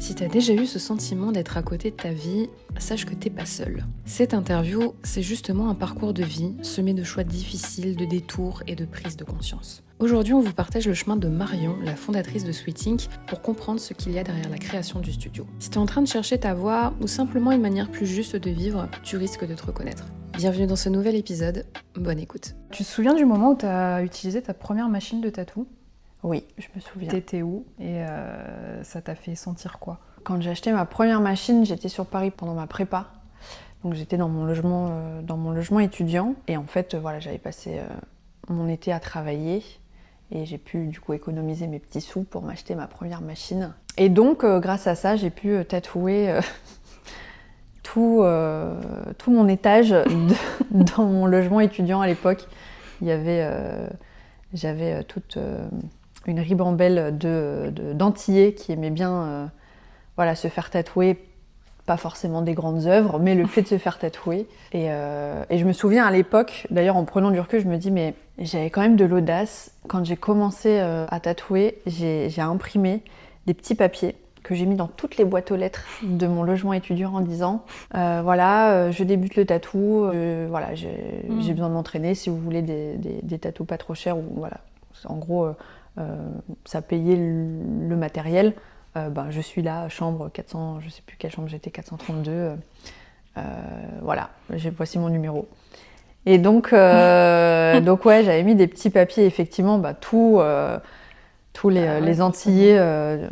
Si t'as déjà eu ce sentiment d'être à côté de ta vie, sache que t'es pas seul. Cette interview, c'est justement un parcours de vie semé de choix difficiles, de détours et de prises de conscience. Aujourd'hui, on vous partage le chemin de Marion, la fondatrice de Sweetink, pour comprendre ce qu'il y a derrière la création du studio. Si t'es en train de chercher ta voie ou simplement une manière plus juste de vivre, tu risques de te reconnaître. Bienvenue dans ce nouvel épisode, bonne écoute. Tu te souviens du moment où tu as utilisé ta première machine de tatou ? Oui, je me souviens. T'étais où et ça t'a fait sentir quoi ? Quand j'ai acheté ma première machine, j'étais sur Paris pendant ma prépa. Donc j'étais dans mon logement étudiant. Et en fait, voilà, j'avais passé mon été à travailler. Et j'ai pu du coup économiser mes petits sous pour m'acheter ma première machine. Et donc, grâce à ça, j'ai pu tatouer tout mon étage dans mon logement étudiant à l'époque. J'avais toute une ribambelle d'antillais qui aimaient bien se faire tatouer, pas forcément des grandes œuvres, mais le fait de se faire tatouer. Et je me souviens à l'époque, d'ailleurs en prenant du recul, je me dis mais j'avais quand même de l'audace. Quand j'ai commencé à tatouer, j'ai imprimé des petits papiers que j'ai mis dans toutes les boîtes aux lettres de mon logement étudiant en disant je débute le tatou, j'ai besoin de m'entraîner, si vous voulez des tatous pas trop chers, ou voilà, en gros ça payait le matériel, je suis là, chambre 400, je sais plus quelle chambre j'étais, 432, voici mon numéro. Et donc ouais, j'avais mis des petits papiers, effectivement, tous les Antillais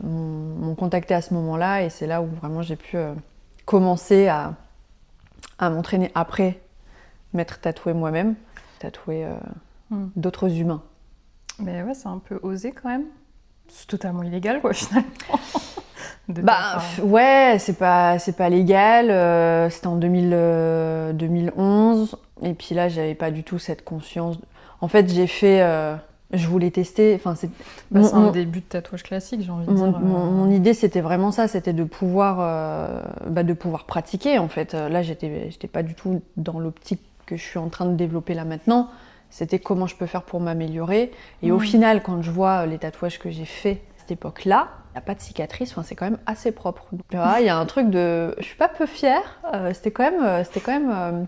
m'ont contacté à ce moment-là, et c'est là où vraiment j'ai pu commencer à m'entraîner après m'être tatouée moi-même, tatouer d'autres humains. Mais ouais, c'est un peu osé quand même. C'est totalement illégal quoi finalement. Ouais, c'est pas légal, c'était en 2011, et puis là j'avais pas du tout cette conscience. En fait j'ai fait... je voulais tester, c'est un début de tatouage classique, j'ai envie de dire. Mon idée, c'était vraiment ça, c'était de pouvoir pratiquer, en fait. Là, j'étais pas du tout dans l'optique que je suis en train de développer là maintenant. C'était comment je peux faire pour m'améliorer. Et au final, quand je vois les tatouages que j'ai faits à cette époque-là, il n'y a pas de cicatrices, c'est quand même assez propre. Donc là, il y a un truc de... Je suis pas peu fière, c'était quand même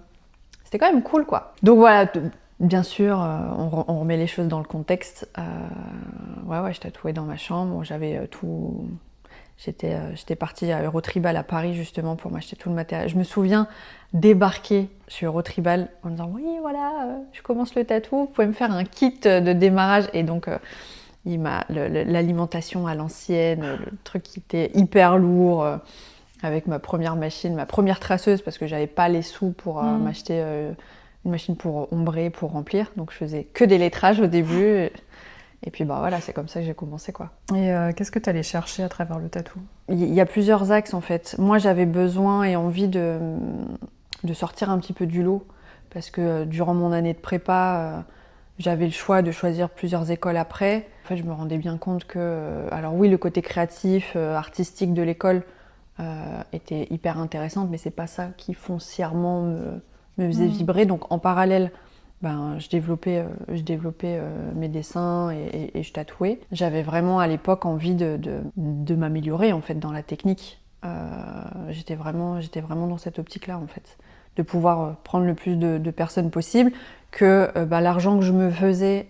cool, quoi. Donc voilà... Bien sûr, on remet les choses dans le contexte. Je tatouais dans ma chambre. J'avais tout. J'étais partie à Eurotribal à Paris justement pour m'acheter tout le matériel. Je me souviens débarquer chez Eurotribal en me disant oui, voilà, je commence le tatou. Vous pouvez me faire un kit de démarrage. Et donc l'alimentation à l'ancienne, le truc qui était hyper lourd. Avec ma première machine, ma première traceuse, parce que j'avais pas les sous pour m'acheter une machine pour ombrer, pour remplir. Donc je faisais que des lettrages au début. Et puis c'est comme ça que j'ai commencé, quoi. Et qu'est-ce que tu allais chercher à travers le tatou ? Il y a plusieurs axes en fait. Moi j'avais besoin et envie de sortir un petit peu du lot. Parce que durant mon année de prépa, j'avais le choix de choisir plusieurs écoles après. En fait je me rendais bien compte que... alors oui, le côté créatif, artistique de l'école était hyper intéressante, mais c'est pas ça qui foncièrement me faisait vibrer. Donc en parallèle, je développais mes dessins et je tatouais. J'avais vraiment à l'époque envie de m'améliorer en fait dans la technique. J'étais vraiment dans cette optique-là en fait, de pouvoir prendre le plus de personnes possible, que l'argent que je me faisais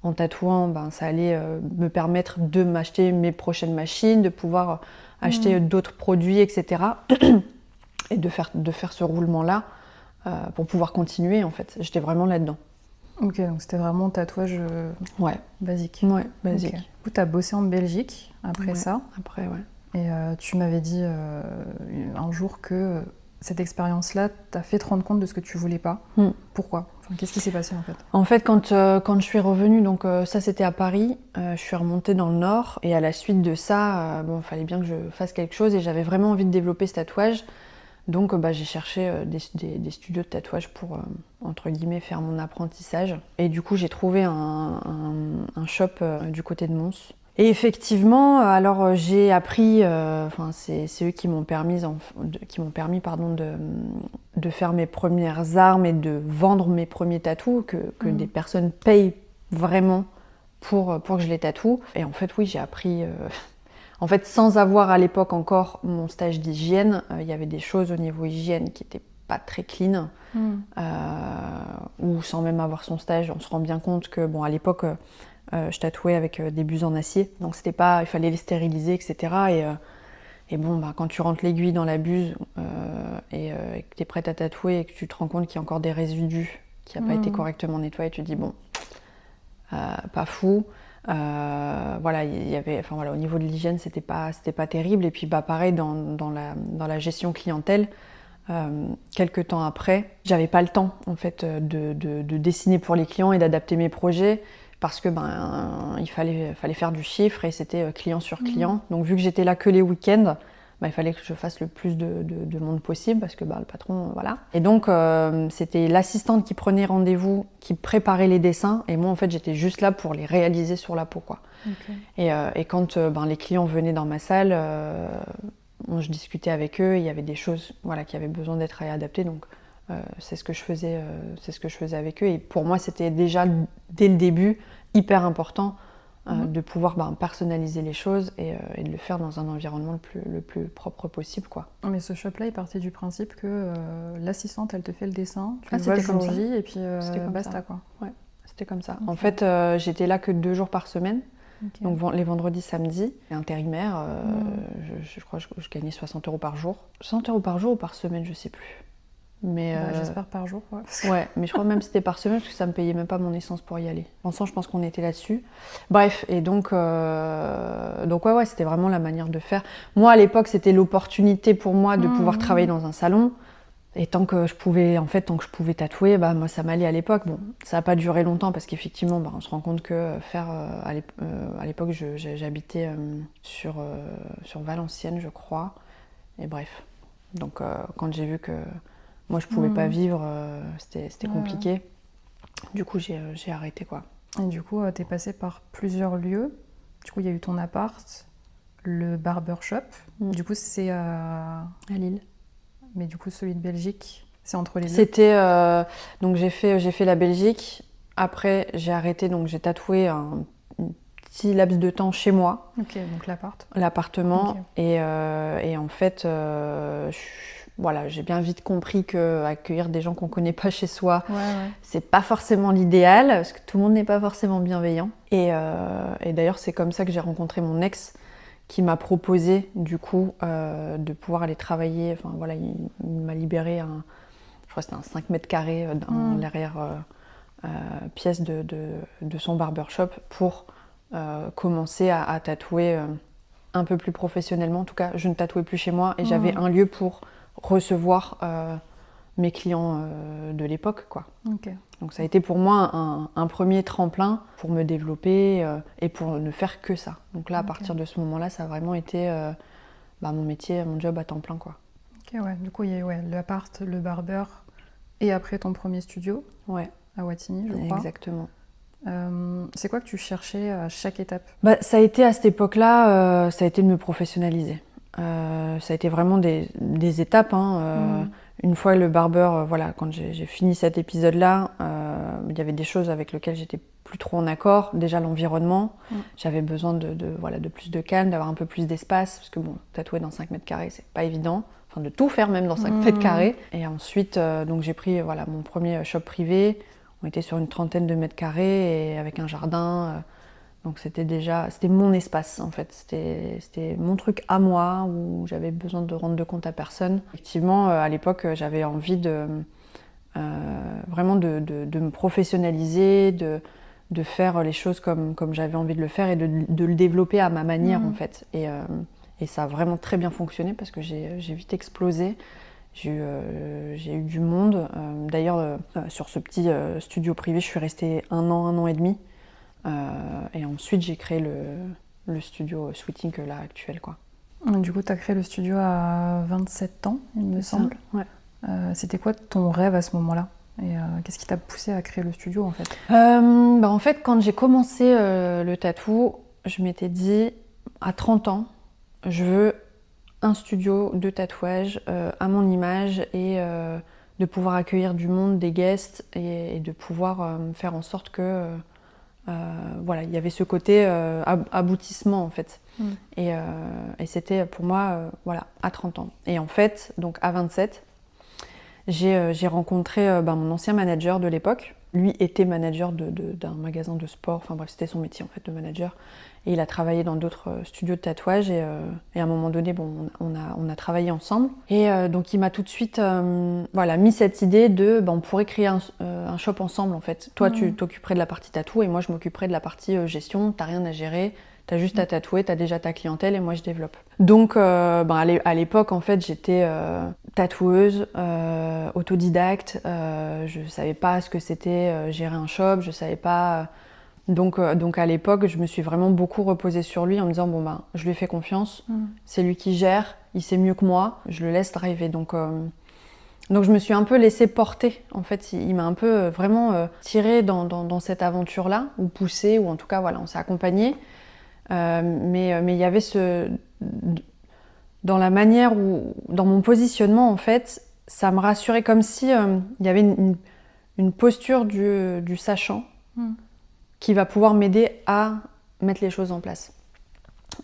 en tatouant, ça allait me permettre de m'acheter mes prochaines machines, de pouvoir acheter d'autres produits, etc. et de faire ce roulement-là. Pour pouvoir continuer, en fait. J'étais vraiment là-dedans. Ok, donc c'était vraiment tatouage basique. Ouais, basique. Okay. Du coup, tu as bossé en Belgique après ça. Après, ouais. Et tu m'avais dit un jour que cette expérience-là t'a fait te rendre compte de ce que tu voulais pas. Pourquoi ? Qu'est-ce qui s'est passé, en fait ? En fait, quand je suis revenue, donc ça c'était à Paris, je suis remontée dans le Nord, et à la suite de ça, il fallait bien que je fasse quelque chose, et j'avais vraiment envie de développer ce tatouage. Donc j'ai cherché des studios de tatouage pour, entre guillemets, faire mon apprentissage. Et du coup, j'ai trouvé un shop du côté de Mons. Et effectivement, alors j'ai appris, c'est eux qui m'ont permis de faire mes premières armes et de vendre mes premiers tatous, que des personnes payent vraiment pour que je les tatoue. Et en fait, oui, j'ai appris... En fait, sans avoir à l'époque encore mon stage d'hygiène, il y avait des choses au niveau hygiène qui n'étaient pas très clean. Ou sans même avoir son stage, on se rend bien compte que, bon, à l'époque, je tatouais avec des buses en acier. Donc c'était pas, il fallait les stériliser, etc. Et bon, bah, quand tu rentres l'aiguille dans la buse et que tu es prête à tatouer et que tu te rends compte qu'il y a encore des résidus qui n'ont pas été correctement nettoyés, tu te dis bon, pas fou. Voilà, au niveau de l'hygiène, c'était pas terrible. Et puis bah, pareil, dans la gestion clientèle, quelques temps après, j'avais pas le temps en fait de dessiner pour les clients et d'adapter mes projets. Parce que il fallait faire du chiffre et c'était client sur client. Donc vu que j'étais là que les week-ends, il fallait que je fasse le plus de monde possible parce que le patron, voilà. Et donc c'était l'assistante qui prenait rendez-vous, qui préparait les dessins et moi en fait j'étais juste là pour les réaliser sur la peau, quoi. Okay. Et quand les clients venaient dans ma salle, je discutais avec eux, il y avait des choses qui avaient besoin d'être réadaptées. Donc c'est ce que je faisais avec eux, et pour moi c'était déjà dès le début hyper important de pouvoir personnaliser les choses et de le faire dans un environnement le plus propre possible, quoi. Mais ce shop-là, il partait du principe que l'assistante, elle te fait le dessin, tu le vois le jour J et puis basta, quoi. Ouais, c'était comme ça. Okay. En fait, j'étais là que 2 jours par semaine. Okay. Donc les vendredis, samedis, intérimaire, je crois que je gagnais 60 € par jour. 60 € par jour ou par semaine, je sais plus. Mais j'espère par jour, ouais. Ouais, mais je crois même que c'était par semaine parce que ça me payait même pas mon essence pour y aller. Ensemble, je pense qu'on était là-dessus. Bref, et donc ouais, c'était vraiment la manière de faire. Moi, à l'époque, c'était l'opportunité pour moi de pouvoir travailler dans un salon. Et tant que je pouvais tatouer, moi ça m'allait à l'époque. Bon, ça n'a pas duré longtemps parce qu'effectivement, on se rend compte que faire à l'époque, j'habitais sur Valenciennes, je crois. Et bref, donc quand j'ai vu que moi je pouvais pas vivre, c'était compliqué. Ouais. Du coup, j'ai arrêté, quoi. Et du coup, t'es passée par plusieurs lieux. Du coup, il y a eu ton appart, le barbershop. Du coup, c'est à Lille. Mais du coup, celui de Belgique, c'est entre les deux. C'était donc j'ai fait la Belgique. Après, j'ai arrêté, donc j'ai tatoué un petit laps de temps chez moi. Ok, donc l'appart. L'appartement. Okay. Et en fait, j'ai bien vite compris que accueillir des gens qu'on connaît pas chez soi, c'est pas forcément l'idéal, parce que tout le monde n'est pas forcément bienveillant. Et d'ailleurs, c'est comme ça que j'ai rencontré mon ex, qui m'a proposé du coup de pouvoir aller travailler. Enfin voilà, il m'a libéré je crois que c'était un 5 mètres carrés dans l'arrière pièce de son barbershop pour commencer à tatouer un peu plus professionnellement. En tout cas, je ne tatouais plus chez moi et j'avais un lieu pour recevoir mes clients de l'époque, quoi. Okay. Donc ça a été pour moi un premier tremplin pour me développer et pour ne faire que ça. Donc là, à partir de ce moment-là, ça a vraiment été mon métier, mon job à temps plein, quoi. Ok, ouais. Du coup, il y a eu l'appart, le barber et après ton premier studio à Wattignies, je crois. Exactement. C'est quoi que tu cherchais à chaque étape ? Ça a été à cette époque-là, ça a été de me professionnaliser. Ça a été vraiment des étapes. Une fois le barber, quand j'ai fini cet épisode-là, il y avait des choses avec lesquelles j'étais plus trop en accord. Déjà l'environnement, j'avais besoin de plus de calme, d'avoir un peu plus d'espace, parce que tatouer dans 5 mètres carrés, c'est pas évident. Enfin, de tout faire même dans 5 mètres carrés. Et ensuite, donc j'ai pris mon premier shop privé. On était sur une 30aine de mètres carrés et avec un jardin. Donc c'était mon espace en fait, c'était mon truc à moi où j'avais besoin de rendre de compte à personne. Effectivement, à l'époque, j'avais envie vraiment de me professionnaliser, de faire les choses comme j'avais envie de le faire et de le développer à ma manière en fait. Et ça a vraiment très bien fonctionné parce que j'ai vite explosé. J'ai eu du monde. D'ailleurs, sur ce petit studio privé, je suis restée 1 an et demi. Et ensuite, j'ai créé le studio Sweet Ink là actuel, quoi. Du coup, tu as créé le studio à 27 ans, il me semble. Ouais. C'était quoi ton rêve à ce moment-là ? Et qu'est-ce qui t'a poussé à créer le studio, en fait ? En fait, quand j'ai commencé le tatou, je m'étais dit, à 30 ans, je veux un studio de tatouage à mon image et de pouvoir accueillir du monde, des guests et de pouvoir faire en sorte que Voilà, il y avait ce côté aboutissement en fait. Et c'était pour moi, voilà, à 30 ans. Et en fait, donc à 27, j'ai rencontré mon ancien manager de l'époque. Lui était manager d'un magasin de sport, enfin bref, c'était son métier en fait de manager. Et il a travaillé dans d'autres studios de tatouage et à un moment donné, on a travaillé ensemble. Et donc il m'a tout de suite mis cette idée de on pourrait créer un shop ensemble en fait. Toi tu t'occuperais de la partie tatou et moi je m'occuperais de la partie gestion, t'as rien à gérer. T'as juste à tatouer, t'as déjà ta clientèle et moi je développe. Donc à l'époque en fait j'étais tatoueuse, autodidacte, je savais pas ce que c'était gérer un shop, je savais pas. Donc à l'époque je me suis vraiment beaucoup reposée sur lui en me disant je lui ai fait confiance, c'est lui qui gère, il sait mieux que moi, je le laisse driver. Donc je me suis un peu laissée porter. En fait, il m'a un peu vraiment tirée dans cette aventure-là, ou poussée, ou en tout cas voilà, on s'est accompagnés. Mais il y avait dans la manière où, dans mon positionnement en fait, ça me rassurait comme si il y avait une posture du sachant qui va pouvoir m'aider à mettre les choses en place.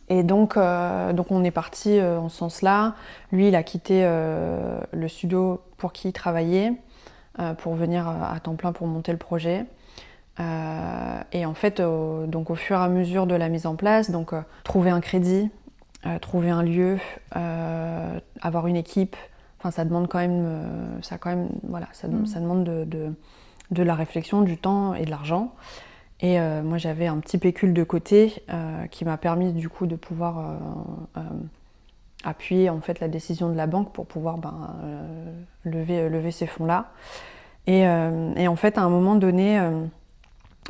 Et donc on est parti en ce sens-là. Lui, il a quitté le studio pour qui il travaillait pour venir à temps plein pour monter le projet. Et en fait, donc au fur et à mesure de la mise en place, trouver un crédit, trouver un lieu, avoir une équipe, ça demande quand même, ça demande de la réflexion, du temps et de l'argent. Et moi, j'avais un petit pécule de côté qui m'a permis du coup de pouvoir appuyer en fait la décision de la banque pour pouvoir lever ces fonds-là. Et en fait, à un moment donné.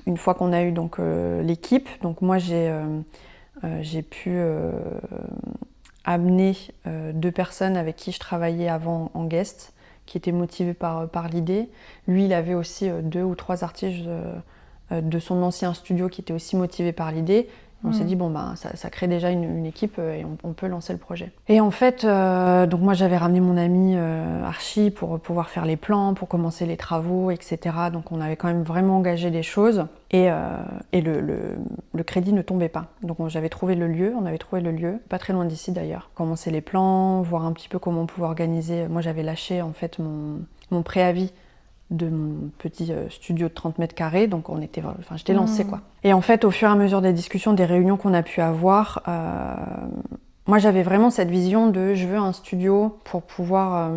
Une fois qu'on a eu donc l'équipe, donc moi j'ai pu amener 2 personnes avec qui je travaillais avant en guest, qui étaient motivées par l'idée. Lui, il avait aussi 2 ou 3 artistes de son ancien studio qui étaient aussi motivés par l'idée. On s'est dit ça crée déjà une équipe et on peut lancer le projet. Et en fait, donc moi j'avais ramené mon ami Archie pour pouvoir faire les plans, pour commencer les travaux, etc. Donc on avait quand même vraiment engagé des choses et le crédit ne tombait pas. Donc on avait trouvé le lieu, pas très loin d'ici d'ailleurs. Commencer les plans, voir un petit peu comment on pouvait organiser. Moi j'avais lâché en fait mon préavis de mon petit studio de 30 mètres carrés, donc j'étais lancée quoi. Et en fait, au fur et à mesure des discussions, des réunions qu'on a pu avoir, moi j'avais vraiment cette vision de je veux un studio pour pouvoir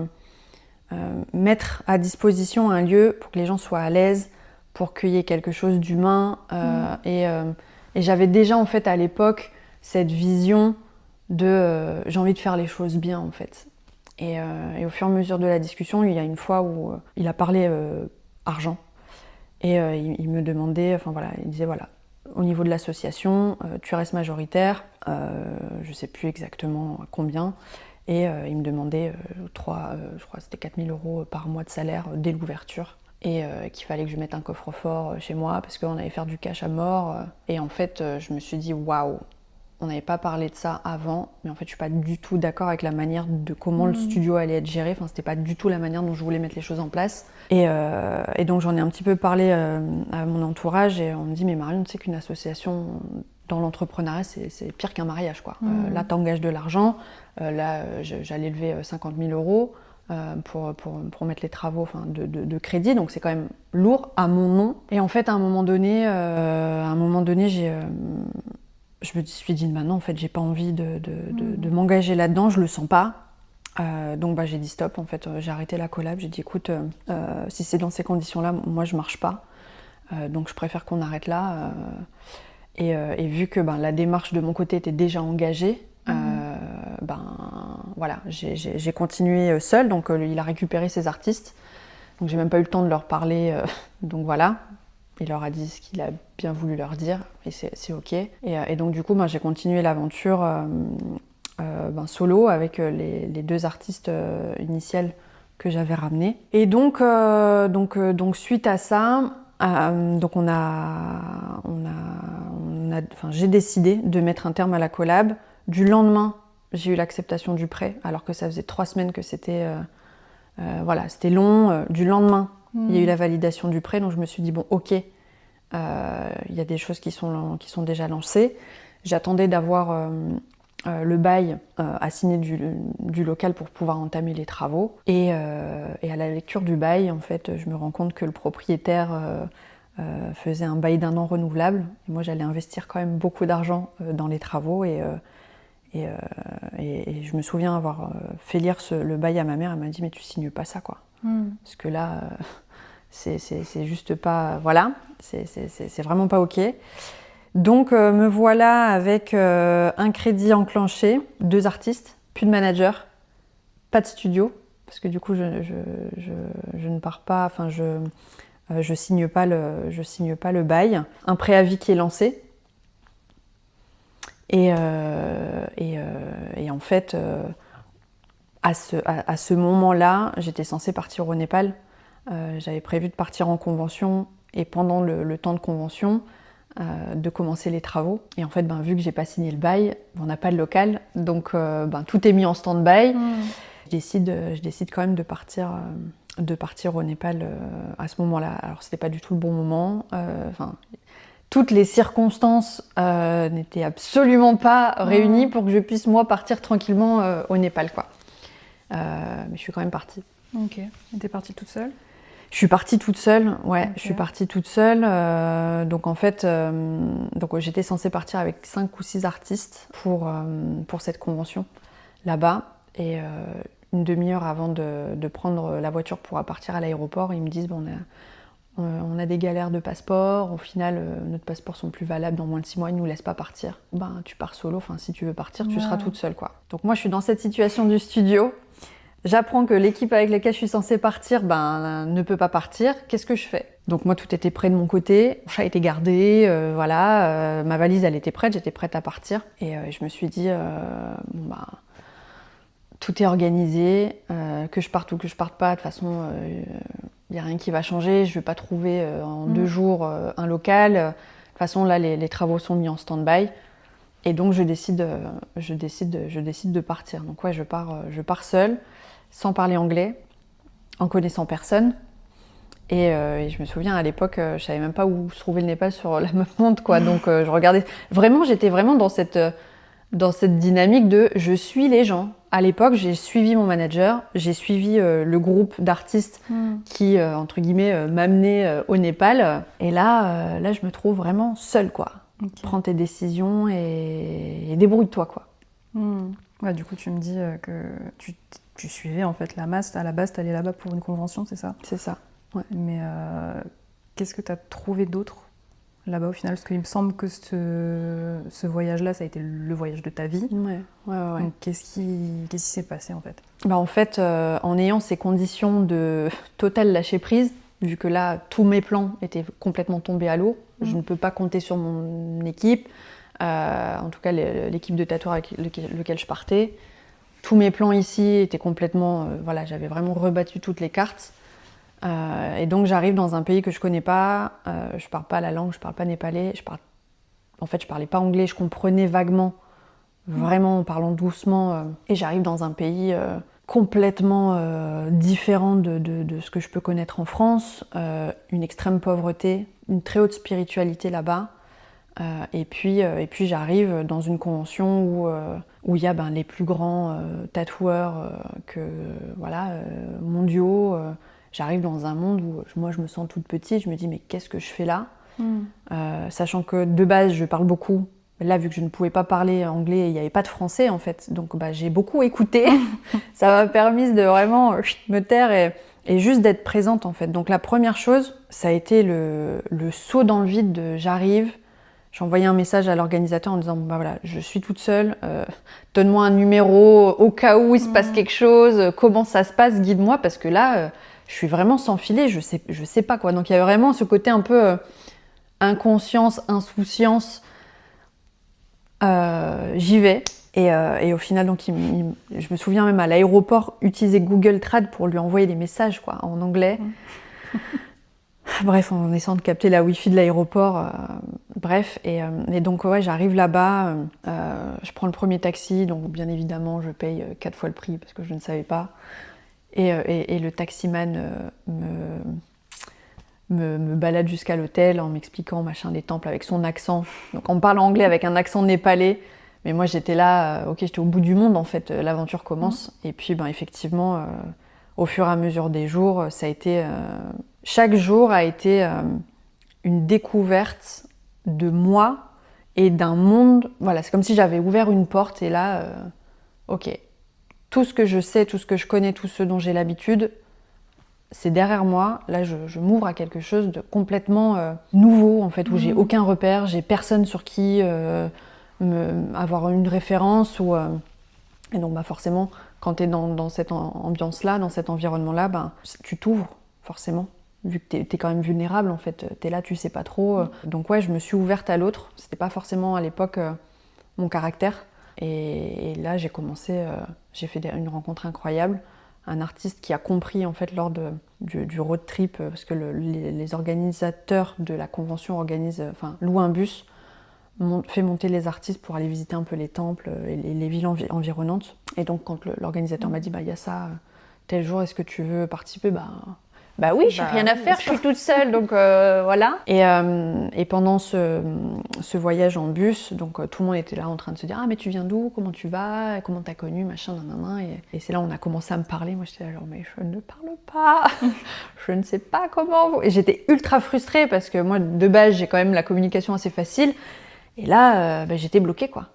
mettre à disposition un lieu pour que les gens soient à l'aise, pour qu'il y ait quelque chose d'humain. Et j'avais déjà en fait à l'époque cette vision de j'ai envie de faire les choses bien en fait. Et au fur et à mesure de la discussion, il y a une fois où il a parlé argent. Et il me demandait, il disait au niveau de l'association, tu restes majoritaire, je ne sais plus exactement combien. Et il me demandait je crois que c'était 4 000 € par mois de salaire dès l'ouverture. Et qu'il fallait que je mette un coffre-fort chez moi parce qu'on allait faire du cash à mort. Et en fait, je me suis dit waouh! On n'avait pas parlé de ça avant, mais en fait je suis pas du tout d'accord avec la manière de comment le studio allait être géré. C'était pas du tout la manière dont je voulais mettre les choses en place. Et donc j'en ai un petit peu parlé à mon entourage et on me dit mais Marion, tu sais qu'une association dans l'entrepreneuriat c'est pire qu'un mariage quoi. Là t'engages de l'argent, là j'allais lever 50 000 € pour mettre les travaux de crédit, donc c'est quand même lourd à mon nom. Et en fait à un moment donné je me suis dit maintenant en fait j'ai pas envie de m'engager là-dedans, je le sens pas. Donc j'ai dit stop en fait, j'ai arrêté la collab, j'ai dit écoute si c'est dans ces conditions-là, moi je marche pas. Donc je préfère qu'on arrête là. Et vu que la démarche de mon côté était déjà engagée, j'ai continué seule, donc il a récupéré ses artistes. Donc j'ai même pas eu le temps de leur parler, donc voilà. Il leur a dit ce qu'il a bien voulu leur dire, et c'est ok. Et donc du coup, j'ai continué l'aventure solo avec les 2 artistes initiales que j'avais ramenés. Et donc suite à ça, j'ai décidé de mettre un terme à la collab. Du lendemain, j'ai eu l'acceptation du prêt, alors que ça faisait 3 semaines que c'était long. Du lendemain, il y a eu la validation du prêt, donc je me suis dit bon ok, Il y a des choses qui sont déjà lancées. J'attendais d'avoir le bail à signer du local pour pouvoir entamer les travaux. Et à la lecture du bail, en fait, je me rends compte que le propriétaire faisait un bail d'1 an renouvelable. Et moi, j'allais investir quand même beaucoup d'argent dans les travaux. Et je me souviens avoir fait lire le bail à ma mère. Elle m'a dit « mais tu signes pas ça, quoi. Parce que là, c'est juste pas... Voilà, c'est vraiment pas OK. » Donc me voilà avec un crédit enclenché, 2 artistes, plus de manager, pas de studio, parce que du coup je ne pars pas, enfin je signe pas le bail, un préavis qui est lancé. Et en fait, à ce moment-là, j'étais censée partir au Népal. J'avais prévu de partir en convention et pendant le temps de convention, de commencer les travaux. Et en fait, vu que j'ai pas signé le bail, on n'a pas de local, donc tout est mis en stand-by. Je décide quand même de partir au Népal à ce moment-là. Alors c'était pas du tout le bon moment. Toutes les circonstances n'étaient absolument pas réunies pour que je puisse moi partir tranquillement au Népal, quoi. Mais je suis quand même partie. Ok. Et t'es partie toute seule? Je suis partie toute seule, ouais. Okay. Je suis partie toute seule. Donc en fait, j'étais censée partir avec 5 ou 6 artistes pour cette convention là-bas. Et une demi-heure avant de prendre la voiture pour partir à l'aéroport, ils me disent on a des galères de passeport. Au final, notre passeport sont plus valables dans moins de 6 mois. Ils nous laissent pas partir. Tu pars solo. Enfin, si tu veux partir, tu seras toute seule, quoi. Donc moi, je suis dans cette situation du studio. J'apprends que l'équipe avec laquelle je suis censée partir ne peut pas partir. Qu'est-ce que je fais? Donc moi, tout était prêt de mon côté. Mon chat était gardé, ma valise, elle était prête, j'étais prête à partir. Et je me suis dit, tout est organisé, que je parte ou que je parte pas, de toute façon, il n'y a rien qui va changer. Je ne vais pas trouver en 2 jours un local. De toute façon, là, les travaux sont mis en stand-by. Et donc, je décide de partir. Donc ouais, je pars seule, sans parler anglais, en connaissant personne. Et je me souviens à l'époque, je savais même pas où se trouvait le Népal sur la map monde, quoi. Donc je regardais. Vraiment, j'étais vraiment dans cette dynamique de je suis les gens. À l'époque, j'ai suivi mon manager, j'ai suivi le groupe d'artistes qui, entre guillemets, m'amenait au Népal. Et là, je me trouve vraiment seule, quoi. Okay. Prends tes décisions et débrouille-toi, quoi. Ouais, du coup, tu me dis que tu suivais en fait la masse. À la base, tu allais là-bas pour une convention, c'est ça? C'est ça. Ouais. Mais qu'est-ce que tu as trouvé d'autre là-bas au final? Parce qu'il me semble que ce voyage-là, ça a été le voyage de ta vie. Ouais. Donc qu'est-ce qui s'est passé en fait? En fait, en ayant ces conditions de total lâcher prise, vu que là, tous mes plans étaient complètement tombés à l'eau, je ne peux pas compter sur mon équipe, en tout cas l'équipe de tatoueurs avec lequel je partais. Tous mes plans ici étaient complètement... j'avais vraiment rebattu toutes les cartes. Et donc j'arrive dans un pays que je connais pas, je parle pas la langue, je parle pas népalais, en fait je parlais pas anglais, je comprenais vaguement, vraiment en parlant doucement, et j'arrive dans un pays complètement différent de ce que je peux connaître en France, une extrême pauvreté, une très haute spiritualité là-bas, et puis j'arrive dans une convention où il y a les plus grands tatoueurs mondiaux. J'arrive dans un monde où moi je me sens toute petite, je me dis mais qu'est-ce que je fais là? Sachant que de base je parle beaucoup, là vu que je ne pouvais pas parler anglais, il n'y avait pas de français en fait, donc j'ai beaucoup écouté, ça m'a permis de vraiment me taire et juste d'être présente en fait. Donc la première chose, ça a été le saut dans le vide de j'arrive, j'ai envoyé un message à l'organisateur en disant je suis toute seule, donne-moi un numéro au cas où il se passe quelque chose, comment ça se passe, guide-moi, parce que là... je suis vraiment sans filet, je sais pas quoi. Donc il y avait vraiment ce côté un peu inconscience, insouciance. J'y vais. Et au final, donc, je me souviens même à l'aéroport, utiliser Google Trad pour lui envoyer des messages quoi, en anglais. Bref, en essayant de capter la Wi-Fi de l'aéroport. Bref, et donc ouais, j'arrive là-bas, je prends le premier taxi, donc bien évidemment, je paye 4 fois le prix parce que je ne savais pas. Et le taximan me balade jusqu'à l'hôtel en m'expliquant machin des temples avec son accent. Donc on parle anglais avec un accent népalais. Mais moi j'étais là, ok, j'étais au bout du monde en fait, l'aventure commence. Et puis effectivement, au fur et à mesure des jours, ça a été... chaque jour a été une découverte de moi et d'un monde. Voilà, c'est comme si j'avais ouvert une porte et là, ok, tout ce que je sais, tout ce que je connais, tout ce dont j'ai l'habitude, c'est derrière moi. Là, je m'ouvre à quelque chose de complètement nouveau en fait, où j'ai aucun repère, j'ai personne sur qui avoir une référence. Et donc forcément, quand tu es dans cette ambiance-là, dans cet environnement-là, tu t'ouvres forcément. Vu que t'es quand même vulnérable, en fait, t'es là, tu sais pas trop. Donc ouais, je me suis ouverte à l'autre. C'était pas forcément à l'époque mon caractère. Et là, j'ai commencé, j'ai fait une rencontre incroyable. Un artiste qui a compris, en fait, lors du road trip, parce que les organisateurs de la convention louent un bus, fait monter les artistes pour aller visiter un peu les temples et les villes environnantes. Et donc, quand l'organisateur m'a dit, il y a ça, tel jour, est-ce que tu veux participer ? Bah oui, j'ai rien à faire, je suis toute seule, donc voilà. Et pendant ce voyage en bus, donc tout le monde était là en train de se dire « Ah, mais tu viens d'où ? Comment tu vas ? Comment t'as connu ? Machin, nanana. » Et c'est là où on a commencé à me parler. Moi, j'étais là genre « Mais je ne parle pas, je ne sais pas comment... » Et j'étais ultra frustrée parce que moi, de base, j'ai quand même la communication assez facile. Et là, j'étais bloquée, quoi.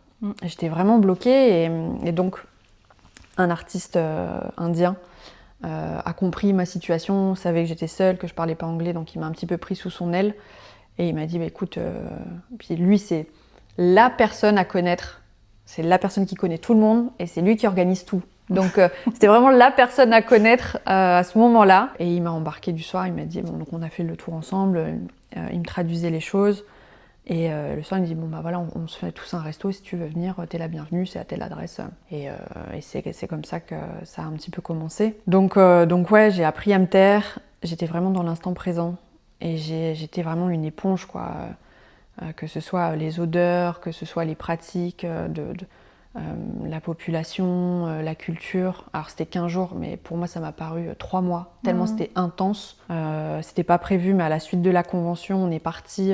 J'étais vraiment bloquée. Et donc, un artiste indien a compris ma situation, savait que j'étais seule, que je parlais pas anglais, donc il m'a un petit peu pris sous son aile et il m'a dit écoute, puis lui c'est la personne à connaître, c'est la personne qui connaît tout le monde et c'est lui qui organise tout. Donc c'était vraiment la personne à connaître à ce moment-là. Et il m'a embarqué du soir, il m'a dit donc on a fait le tour ensemble, il me traduisait les choses. Et le soir, il me dit voilà, on se fait tous un resto, si tu veux venir, t'es la bienvenue, c'est à telle adresse. Et c'est comme ça que ça a un petit peu commencé. Donc ouais, j'ai appris à me taire, j'étais vraiment dans l'instant présent. Et j'étais vraiment une éponge, quoi. Que ce soit les odeurs, que ce soit les pratiques la population, la culture. Alors c'était 15 jours, mais pour moi ça m'a paru 3 mois, tellement c'était intense. C'était pas prévu, mais à la suite de la convention, on est parti...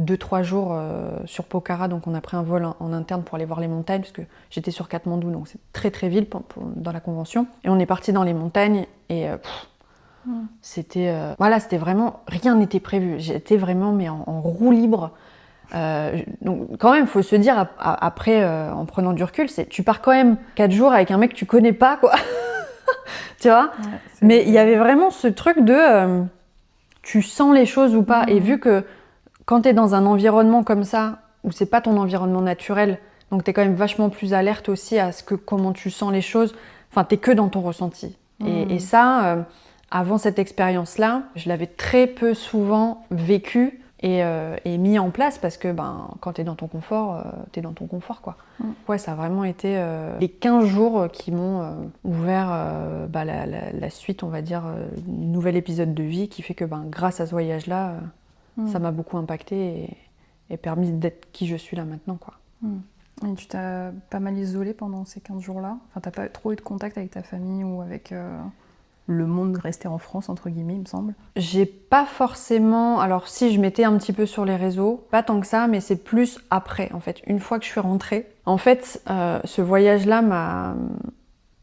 2-3 jours sur Pokhara, donc on a pris un vol en interne pour aller voir les montagnes, parce que j'étais sur Katmandou, donc c'est très très ville dans la convention. Et on est parti dans les montagnes, et c'était vraiment, rien n'était prévu. J'étais vraiment en roue libre. Donc quand même, il faut se dire, après, en prenant du recul, tu pars quand même 4 jours avec un mec que tu connais pas, quoi. Tu vois ? Mais il y avait vraiment ce truc de... tu sens les choses ou pas, et vu que quand tu es dans un environnement comme ça, où c'est pas ton environnement naturel, donc tu es quand même vachement plus alerte aussi à comment tu sens les choses, enfin t'es que dans ton ressenti. Et ça, avant cette expérience-là, je l'avais très peu souvent vécu et mis en place, parce que quand t'es dans ton confort, quoi. Ouais, ça a vraiment été les 15 jours qui m'ont ouvert la suite, on va dire, un nouvel épisode de vie qui fait que grâce à ce voyage-là, ça m'a beaucoup impactée et permis d'être qui je suis là maintenant, quoi. Et tu t'as pas mal isolée pendant ces 15 jours-là ? Enfin, t'as pas trop eu de contact avec ta famille ou avec le monde resté en France, entre guillemets, il me semble ? J'ai pas forcément... Alors si, je m'étais un petit peu sur les réseaux, pas tant que ça, mais c'est plus après, en fait. Une fois que je suis rentrée, en fait, ce voyage-là m'a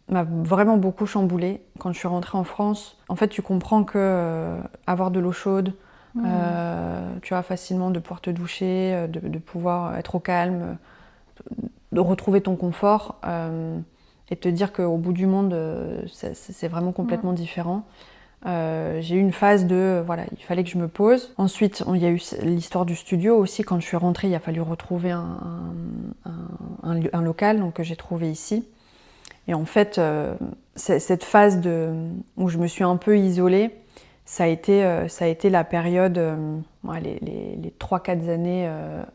vraiment beaucoup chamboulée. Quand je suis rentrée en France, en fait, tu comprends que avoir de l'eau chaude, tu as facilement de pouvoir te doucher, de pouvoir être au calme, de retrouver ton confort et te dire qu'au bout du monde, c'est vraiment complètement différent. J'ai eu une phase de, il fallait que je me pose. Ensuite, il y a eu l'histoire du studio aussi. Quand je suis rentrée, il a fallu retrouver un local, donc que j'ai trouvé ici. Et en fait, cette phase où je me suis un peu isolée, ça a été la période, les 3-4 années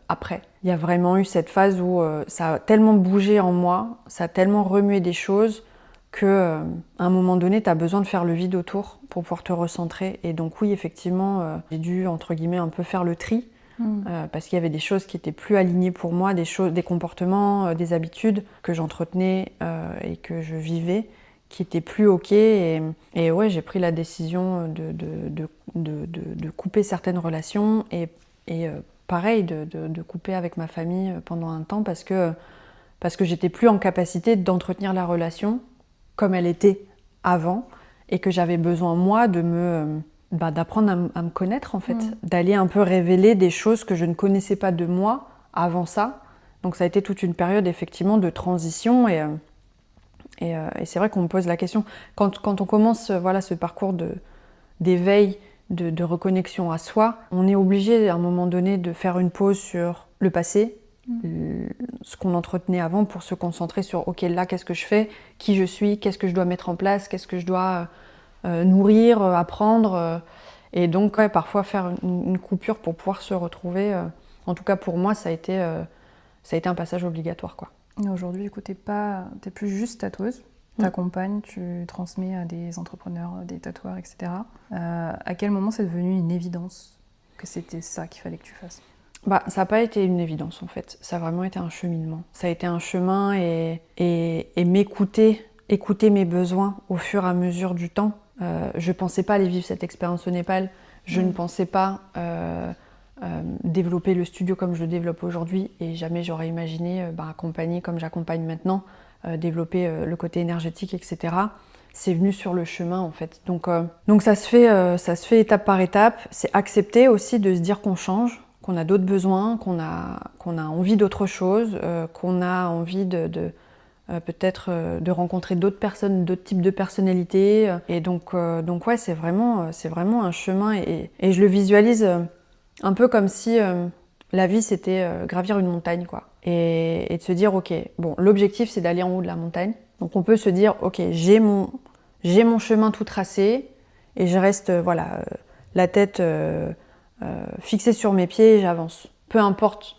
après. Il y a vraiment eu cette phase où ça a tellement bougé en moi, ça a tellement remué des choses qu'à un moment donné, tu as besoin de faire le vide autour pour pouvoir te recentrer. Et donc oui, effectivement, j'ai dû, entre guillemets, un peu faire le tri, parce qu'il y avait des choses qui étaient plus alignées pour moi, des comportements, des habitudes que j'entretenais et que je vivais, était plus ok. Et ouais, j'ai pris la décision de couper certaines relations et pareil, de couper avec ma famille pendant un temps parce que j'étais plus en capacité d'entretenir la relation comme elle était avant et que j'avais besoin, moi, d'apprendre à me connaître, en fait, d'aller un peu révéler des choses que je ne connaissais pas de moi avant ça. Donc ça a été toute une période, effectivement, de transition et c'est vrai qu'on me pose la question. Quand on commence ce parcours d'éveil, de reconnexion à soi, on est obligé, à un moment donné, de faire une pause sur le passé, ce qu'on entretenait avant, pour se concentrer sur « ok, là, qu'est-ce que je fais ? Qui je suis ? Qu'est-ce que je dois mettre en place ? Qu'est-ce que je dois nourrir, apprendre ?» Et donc, ouais, parfois, faire une coupure pour pouvoir se retrouver. En tout cas, pour moi, ça a été un passage obligatoire, quoi. Et aujourd'hui, du coup, t'es plus juste tatoueuse. T'accompagnes, tu transmets à des entrepreneurs, des tatoueurs, etc. À quel moment c'est devenu une évidence que c'était ça qu'il fallait que tu fasses ? Ça n'a pas été une évidence, en fait. Ça a vraiment été un cheminement. Ça a été un chemin et écouter mes besoins au fur et à mesure du temps. Je ne pensais pas aller vivre cette expérience au Népal. Je ne pensais pas développer le studio comme je le développe aujourd'hui. Et jamais j'aurais imaginé accompagner comme j'accompagne maintenant, développer le côté énergétique, etc. C'est venu sur le chemin, en fait. Donc ça se fait étape par étape. C'est accepter aussi de se dire qu'on change, qu'on a d'autres besoins, qu'on a envie d'autre chose, qu'on a envie peut-être de rencontrer d'autres personnes, d'autres types de personnalités. Et donc ouais, c'est vraiment un chemin et je le visualise un peu comme si la vie c'était gravir une montagne, quoi. Et de se dire ok, bon, l'objectif c'est d'aller en haut de la montagne. Donc on peut se dire ok, j'ai mon chemin tout tracé et je reste la tête fixée sur mes pieds et j'avance. Peu importe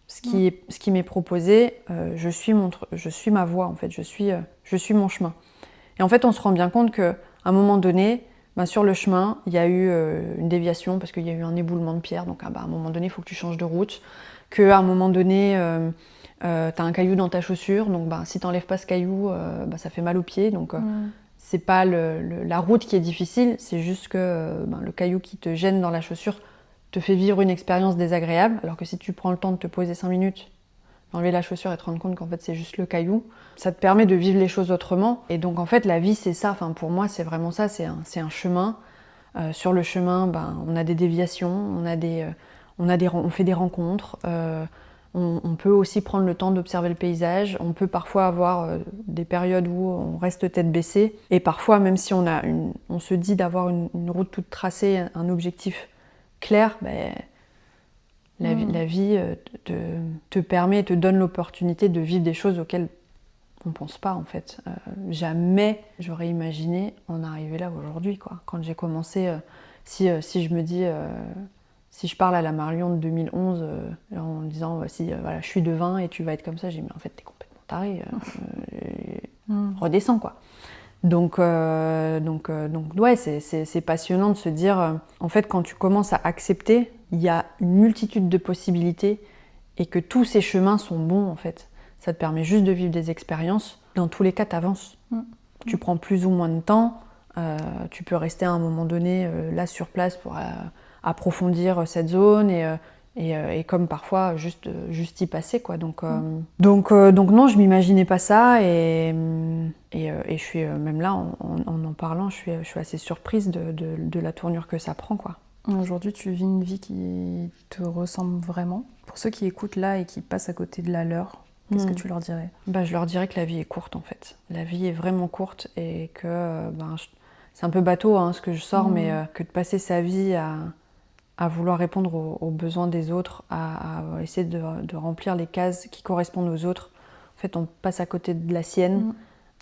ce qui m'est proposé, je suis ma voie, en fait, je suis mon chemin. Et en fait, on se rend bien compte qu'à un moment donné, sur le chemin, il y a eu une déviation parce qu'il y a eu un éboulement de pierre. Donc à un moment donné, il faut que tu changes de route. Qu'à un moment donné, tu as un caillou dans ta chaussure. Donc si tu n'enlèves pas ce caillou, ça fait mal aux pieds. Donc c'est pas la route qui est difficile, c'est juste que le caillou qui te gêne dans la chaussure te fait vivre une expérience désagréable, alors que si tu prends le temps de te poser 5 minutes, d'enlever la chaussure et te rendre compte qu'en fait c'est juste le caillou, ça te permet de vivre les choses autrement. Et donc en fait la vie c'est ça, enfin, pour moi c'est vraiment ça, c'est un chemin. Sur le chemin, on a des déviations, on fait des rencontres, on peut aussi prendre le temps d'observer le paysage, on peut parfois avoir des périodes où on reste tête baissée, et parfois même si on se dit d'avoir une route toute tracée, un objectif clair, la vie te permet, te donne l'opportunité de vivre des choses auxquelles on ne pense pas, en fait. Jamais j'aurais imaginé en arriver là aujourd'hui, quoi. Quand j'ai commencé, si je me dis, si je parle à la Marion de 2011 en disant je suis de 20 et tu vas être comme ça, j'ai dit mais en fait t'es complètement taré, redescends, quoi. Donc ouais, c'est passionnant de se dire, en fait, quand tu commences à accepter, il y a une multitude de possibilités et que tous ces chemins sont bons, en fait. Ça te permet juste de vivre des expériences. Dans tous les cas, t'avances. Tu prends plus ou moins de temps. Tu peux rester à un moment donné là sur place pour approfondir cette zone et comme parfois juste y passer, quoi. Donc non, je m'imaginais pas ça et je suis même là en parlant, je suis assez surprise de la tournure que ça prend, quoi. Aujourd'hui, tu vis une vie qui te ressemble vraiment. Pour ceux qui écoutent là et qui passent à côté de la leur, qu'est-ce que tu leur dirais ? Je leur dirais que la vie est courte, en fait. La vie est vraiment courte et que c'est un peu bateau ce que je sors, mais que de passer sa vie à vouloir répondre aux besoins des autres, à essayer de remplir les cases qui correspondent aux autres. En fait, on passe à côté de la sienne,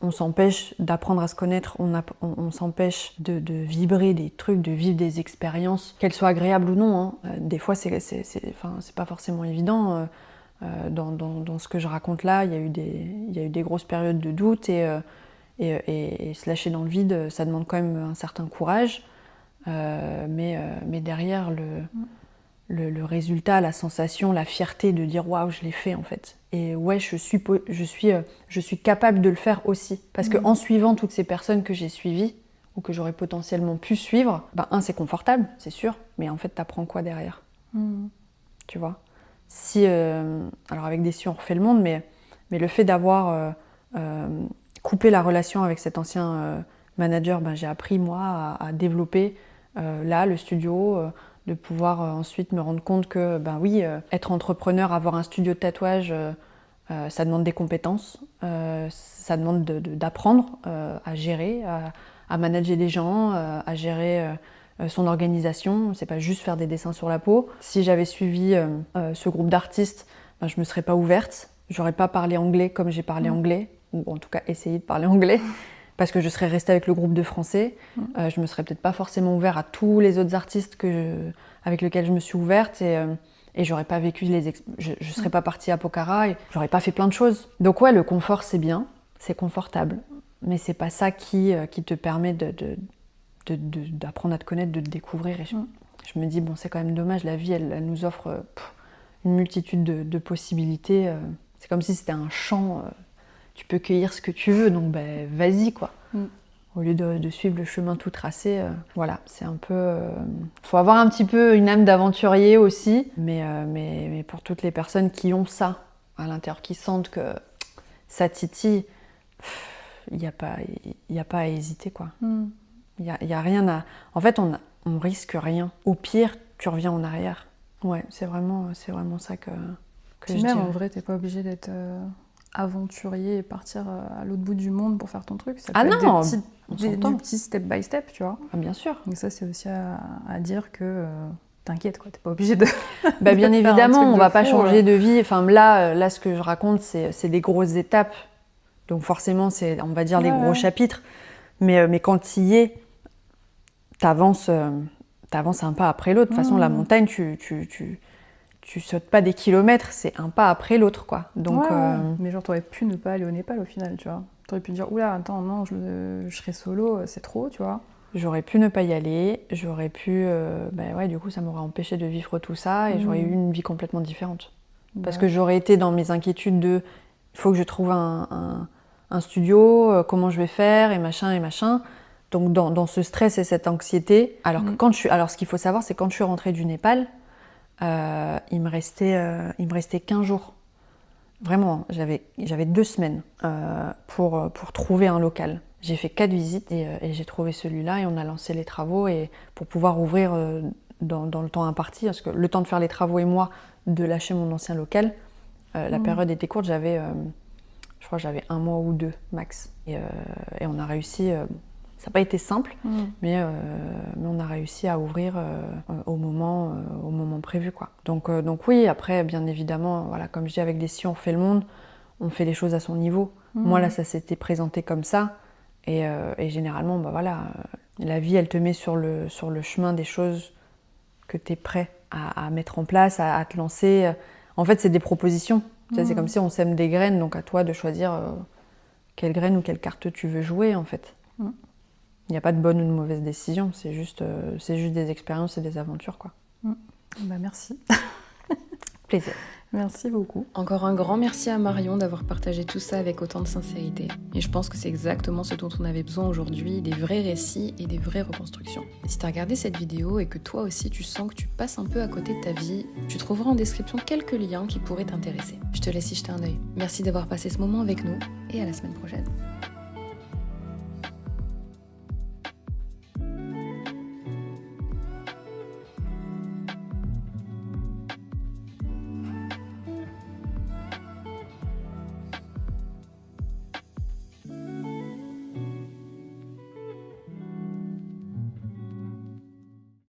on s'empêche d'apprendre à se connaître, on s'empêche de vibrer des trucs, de vivre des expériences, qu'elles soient agréables ou non. Des fois, c'est pas forcément évident. Dans ce que je raconte là, il y a eu des grosses périodes de doute et se lâcher dans le vide, ça demande quand même un certain courage. Mais derrière le résultat, la sensation, la fierté de dire waouh, je l'ai fait en fait. Et ouais, je suis capable de le faire aussi. Parce qu'en suivant toutes ces personnes que j'ai suivies, ou que j'aurais potentiellement pu suivre, c'est confortable, c'est sûr, mais en fait, t'apprends quoi derrière? Tu vois? Alors avec des on refait le monde, mais le fait d'avoir coupé la relation avec cet ancien manager, j'ai appris moi à développer là le studio, de pouvoir ensuite me rendre compte que être entrepreneur, avoir un studio de tatouage, ça demande des compétences, ça demande d'apprendre à gérer, à manager des gens, à gérer son organisation. C'est pas juste faire des dessins sur la peau. Si j'avais suivi ce groupe d'artistes, je me serais pas ouverte. J'aurais pas parlé anglais comme j'ai parlé anglais, ou en tout cas essayé de parler anglais, parce que je serais restée avec le groupe de français. Je me serais peut-être pas forcément ouverte à tous les autres artistes avec lesquels je me suis ouverte, et j'aurais pas vécu je serais pas partie à Pokhara, et j'aurais pas fait plein de choses. Donc ouais, le confort c'est bien, c'est confortable, mais c'est pas ça qui te permet d'apprendre à te connaître, de te découvrir. Et je me dis, bon, c'est quand même dommage, la vie, elle nous offre une multitude de possibilités. C'est comme si c'était un champ, tu peux cueillir ce que tu veux, donc vas-y, quoi. Au lieu de suivre le chemin tout tracé, voilà, c'est un peu... faut avoir un petit peu une âme d'aventurier aussi, mais pour toutes les personnes qui ont ça à l'intérieur, qui sentent que ça titille, il n'y a pas à hésiter, quoi. Il y a rien à... En fait, on risque rien. Au pire, tu reviens en arrière. Ouais, c'est vraiment ça que je dirais. En vrai, t'es pas obligé d'être aventurier et partir à l'autre bout du monde pour faire ton truc. Ça peut être des petits step by step, tu vois. Ah, bien sûr. Donc ça, c'est aussi à dire que t'inquiète, quoi. T'es pas obligé de... bien évidemment, on va pas changer de vie. Enfin, là, ce que je raconte, c'est des grosses étapes. Donc forcément, c'est, on va dire, les gros chapitres. Mais quand tu y es, t'avances un pas après l'autre. De toute façon, la montagne, tu sautes pas des kilomètres, c'est un pas après l'autre, quoi. Donc, mais genre, t'aurais pu ne pas aller au Népal au final, tu vois. T'aurais pu dire, oula, attends, non, je serai solo, c'est trop, tu vois. J'aurais pu ne pas y aller, j'aurais pu... du coup, ça m'aurait empêché de vivre tout ça, et j'aurais eu une vie complètement différente. Parce que j'aurais été dans mes inquiétudes de, il faut que je trouve un studio, comment je vais faire, et machin. Donc dans ce stress et cette anxiété, alors ce qu'il faut savoir, c'est que quand je suis rentrée du Népal, il me restait 15 jours. Vraiment, j'avais 2 semaines pour trouver un local. J'ai fait 4 visites et j'ai trouvé celui-là, et on a lancé les travaux, et pour pouvoir ouvrir dans le temps imparti, parce que le temps de faire les travaux et moi de lâcher mon ancien local, la période était courte, je crois que j'avais 1 mois ou 2 max. Et on a réussi, ça n'a pas été simple, mais on a réussi à ouvrir au moment prévu, quoi. Donc oui, après, bien évidemment, voilà, comme je dis, avec des si on fait le monde, on fait les choses à son niveau. Moi, là, ça s'était présenté comme ça, et généralement, la vie, elle te met sur le chemin des choses que tu es prêt à mettre en place, à te lancer. En fait, c'est des propositions. Tu sais, c'est comme si on sème des graines, donc à toi de choisir quelle graine ou quelle carte tu veux jouer, en fait. Il n'y a pas de bonne ou de mauvaise décision, c'est juste des expériences et des aventures, quoi. Merci. Plaisir. Merci beaucoup. Encore un grand merci à Marion d'avoir partagé tout ça avec autant de sincérité. Et je pense que c'est exactement ce dont on avait besoin aujourd'hui, des vrais récits et des vraies reconstructions. Et si t'as regardé cette vidéo et que toi aussi tu sens que tu passes un peu à côté de ta vie, tu trouveras en description quelques liens qui pourraient t'intéresser. Je te laisse y jeter un œil. Merci d'avoir passé ce moment avec nous et à la semaine prochaine.